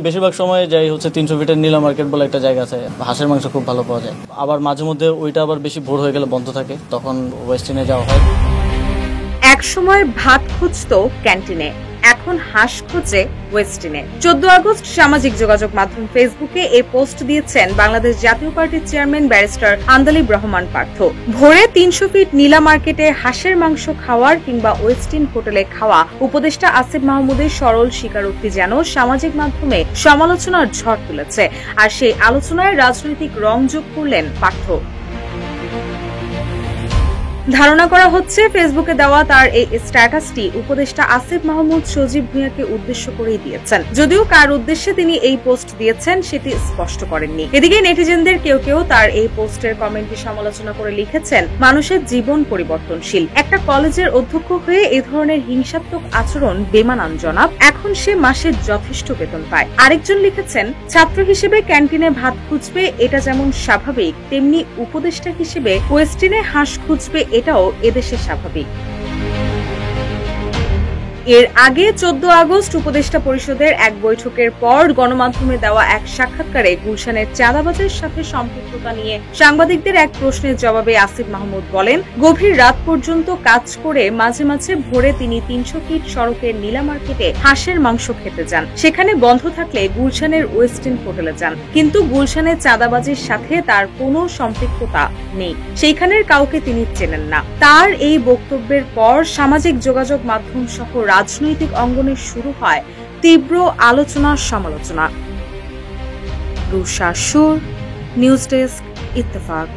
বেশিরভাগ সময় যাই হচ্ছে 300 ফিটের নীলা মার্কেট বলে একটা জায়গা আছে, হাঁসের মাংস খুব ভালো পাওয়া যায়। আবার মাঝে মধ্যে ওইটা আবার বেশি ভোর হয়ে গেলে বন্ধ থাকে, তখন ওয়েস্টিনে যাওয়া হয়। এক সময় ভাত খুঁজতো ক্যান্টিনে, এখন হাঁস খোঁজে ওয়েস্টিনে। 14 আগস্ট সামাজিক যোগাযোগ মাধ্যম ফেসবুকে এই পোস্ট দিয়েছেন বাংলাদেশ জাতীয় পার্টির চেয়ারম্যান ব্যারিস্টার আন্দালিব রহমান পার্থ। ভোরে 300 ফিট নীলা মার্কেটে হাঁসের মাংস খাওয়ার কিংবা ওয়েস্টিন হোটেলে খাওয়া উপদেষ্টা আসিফ মাহমুদের সরল স্বীকারোক্তি যেন সামাজিক মাধ্যমে সমালোচনার ঝড় তুলেছে, আর সেই আলোচনায় রাজনৈতিক রং যোগ করলেন পার্থ। ধারণা করা হচ্ছে ফেসবুকে দেওয়া তার এই স্ট্যাটাসটি উপদেষ্টা আসিফ মাহমুদ সজীব ভুঁইয়াকে উদ্দেশ্য করেই দিয়েছেন, যদিও কার উদ্দেশ্যে তিনি এই পোস্ট দিয়েছেন সেটি স্পষ্ট করেননি। এদিকে নেটিজেনদের কেউ কেউ তার এই পোস্টের কমেন্টে সমালোচনা করে লিখেছেন, মানুষের জীবন পরিবর্তনশীল, একটা কলেজের অধ্যক্ষ হয়ে এই ধরনের হিংসাত্মক আচরণ বেমানানজনক, এখন সে মাসে যথেষ্ট বেতন পায়। আরেকজন লিখেছেন, ছাত্র হিসেবে ক্যান্টিনে ভাত খুঁজবে এটা যেমন স্বাভাবিক, তেমনি উপদেষ্টা হিসেবে ওয়েস্টিনে হাঁস খুঁজবে এটাও এদেশে স্বাভাবিক। এর আগে 14 আগস্ট উপদেষ্টা পরিষদের এক বৈঠকের পর গণমাধ্যমে দেওয়া এক সাক্ষাৎকারে গুলশানের চাঁদাবাজের সাথে সম্পৃক্ততা নিয়ে সাংবাদিকদের এক প্রশ্নের জবাবে আসিফ মাহমুদ বলেন, গভীর রাত পর্যন্ত কাজ করে মাঝে মাঝে ভোরে তিনি 300 ফিট সড়কের নীলা মার্কেটে হাঁসের মাংস খেতে যান, সেখানে বন্ধ থাকলে গুলশানের ওয়েস্টিন হোটেলে যান, কিন্তু গুলশানের চাঁদাবাজির সাথে তার কোনো সম্পৃক্ততা নেই, সেইখানের কাউকে তিনি চেনেন না। তার এই বক্তব্যের পর সামাজিক যোগাযোগ মাধ্যম সহ রাজনৈতিক অঙ্গনে শুরু হয় তীব্র আলোচনা সমালোচনা। রুশা সুর, নিউজ ডেস্ক, ইত্তেফাক।